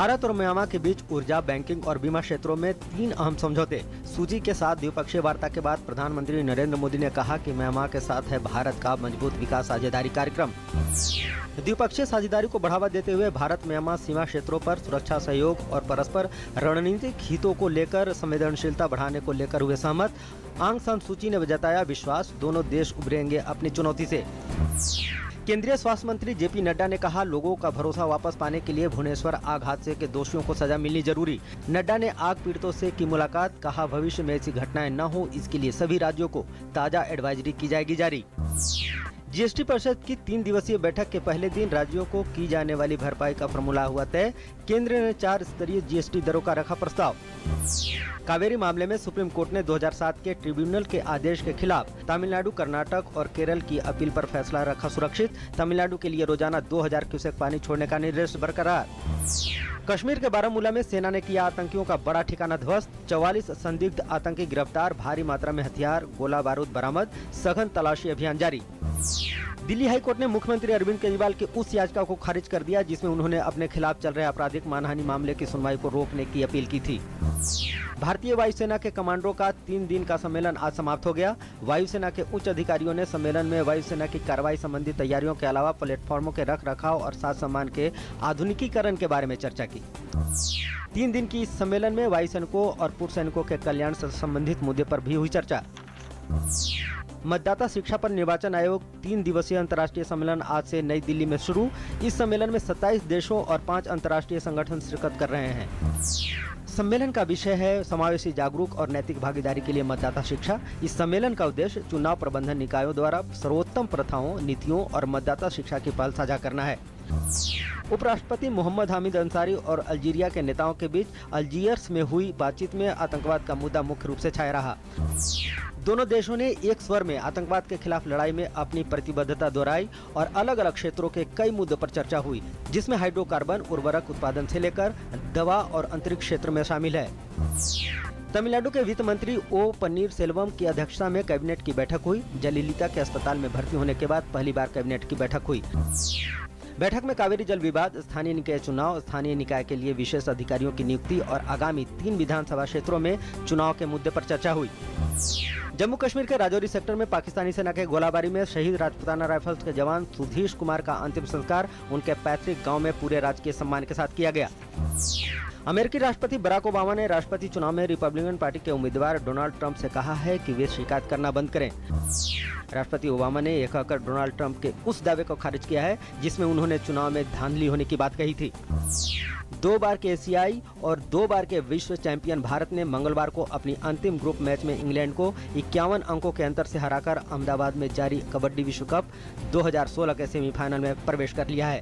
भारत और म्यांमार के बीच ऊर्जा, बैंकिंग और बीमा क्षेत्रों में 3 अहम समझौते। सूची के साथ द्विपक्षीय वार्ता के बाद प्रधानमंत्री नरेंद्र मोदी ने कहा कि म्यांमार के साथ है भारत का मजबूत विकास साझेदारी कार्यक्रम। द्विपक्षीय साझेदारी को बढ़ावा देते हुए भारत म्यांमार सीमा क्षेत्रों पर सुरक्षा सहयोग और परस्पर रणनीतिक हितों को लेकर संवेदनशीलता बढ़ाने को लेकर हुए सहमत। आंग सान सू की ने जताया विश्वास, दोनों देश उभरेंगे अपनी चुनौती से। केंद्रीय स्वास्थ्य मंत्री जेपी नड्डा ने कहा, लोगों का भरोसा वापस पाने के लिए भुवनेश्वर आग हादसे के दोषियों को सजा मिलनी जरूरी। नड्डा ने आग पीड़ितों से की मुलाकात, कहा भविष्य में ऐसी घटनाएं न हो इसके लिए सभी राज्यों को ताजा एडवाइजरी की जाएगी जारी। जीएसटी परिषद की 3 दिवसीय बैठक के पहले दिन राज्यों को की जाने वाली भरपाई का फॉर्मूला हुआ तय। केंद्र ने 4 स्तरीय जीएसटी दरों का रखा प्रस्ताव। कावेरी मामले में सुप्रीम कोर्ट ने 2007 के ट्रिब्यूनल के आदेश के खिलाफ तमिलनाडु, कर्नाटक और केरल की अपील पर फैसला रखा सुरक्षित। तमिलनाडु के लिए रोजाना 2000 क्यूसेक पानी छोड़ने का निर्देश बरकरार। कश्मीर के बारामूला में सेना ने किया आतंकियों का बड़ा ठिकाना ध्वस्त। 44 संदिग्ध आतंकी गिरफ्तार, भारी मात्रा में हथियार, गोला बारूद बरामद, सघन तलाशी अभियान जारी। दिल्ली हाई कोर्ट ने मुख्यमंत्री अरविंद केजरीवाल की उस याचिका को खारिज कर दिया जिसमें उन्होंने अपने खिलाफ चल रहे आपराधिक मानहानि मामले की सुनवाई को रोकने की अपील की थी। भारतीय वायुसेना के कमांडरों का 3 दिन का सम्मेलन आज समाप्त हो गया। वायुसेना के उच्च अधिकारियों ने सम्मेलन में वायुसेना की कार्रवाई संबंधी तैयारियों के अलावा प्लेटफॉर्मों के रख रखाव और साज सम्मान के आधुनिकीकरण के बारे में चर्चा की। 3 दिन की इस सम्मेलन में वायुसैनिकों और पूर्व सैनिकों के कल्याण से संबंधित मुद्दे पर भी हुई चर्चा। मतदाता शिक्षा पर निर्वाचन आयोग 3 दिवसीय अंतर्राष्ट्रीय सम्मेलन आज से नई दिल्ली में शुरू। इस सम्मेलन में 27 देशों और 5 अंतर्राष्ट्रीय संगठन शिरकत कर रहे हैं। सम्मेलन का विषय है समावेशी, जागरूक और नैतिक भागीदारी के लिए मतदाता शिक्षा। इस सम्मेलन का उद्देश्य चुनाव प्रबंधन निकायों द्वारा सर्वोत्तम प्रथाओं, नीतियों और मतदाता शिक्षा की पहल साझा करना है। उपराष्ट्रपति मोहम्मद हामिद अंसारी और अल्जीरिया के नेताओं के बीच अल्जीयर्स में हुई बातचीत में आतंकवाद का मुद्दा मुख्य रूप से छाया रहा। दोनों देशों ने एक स्वर में आतंकवाद के खिलाफ लड़ाई में अपनी प्रतिबद्धता दोहराई और अलग अलग क्षेत्रों के कई मुद्दों पर चर्चा हुई, जिसमें हाइड्रोकार्बन, उर्वरक उत्पादन से लेकर दवा और अंतरिक्ष क्षेत्र में शामिल है। तमिलनाडु के वित्त मंत्री ओ पन्नीरसेल्वम की अध्यक्षता में कैबिनेट की बैठक हुई। जयललिता के अस्पताल में भर्ती होने के बाद पहली बार कैबिनेट की बैठक हुई। बैठक में कावेरी जल विवाद, स्थानीय निकाय चुनाव, स्थानीय निकाय के लिए विशेष अधिकारियों की नियुक्ति और आगामी 3 विधानसभा क्षेत्रों में चुनाव के मुद्दे पर चर्चा हुई। जम्मू कश्मीर के राजौरी सेक्टर में पाकिस्तानी सेना के गोलाबारी में शहीद राजपूताना राइफल्स के जवान सुधीश कुमार का अंतिम संस्कार उनके पैतृक गांव में पूरे राजकीय सम्मान के साथ किया गया। अमेरिकी राष्ट्रपति बराक ओबामा ने राष्ट्रपति चुनाव में रिपब्लिकन पार्टी के उम्मीदवार डोनाल्ड ट्रंप से कहा है कि वे शिकायत करना बंद करें। राष्ट्रपति ओबामा ने यह कहकर डोनाल्ड ट्रंप के उस दावे को खारिज किया है जिसमें उन्होंने चुनाव में धांधली होने की बात कही थी। 2 बार के एशियाई और 2 बार के विश्व चैंपियन भारत ने मंगलवार को अपनी अंतिम ग्रुप मैच में इंग्लैंड को 51 अंकों के अंतर से हराकर अहमदाबाद में जारी कबड्डी विश्व कप 2016 के सेमीफाइनल में प्रवेश कर लिया है।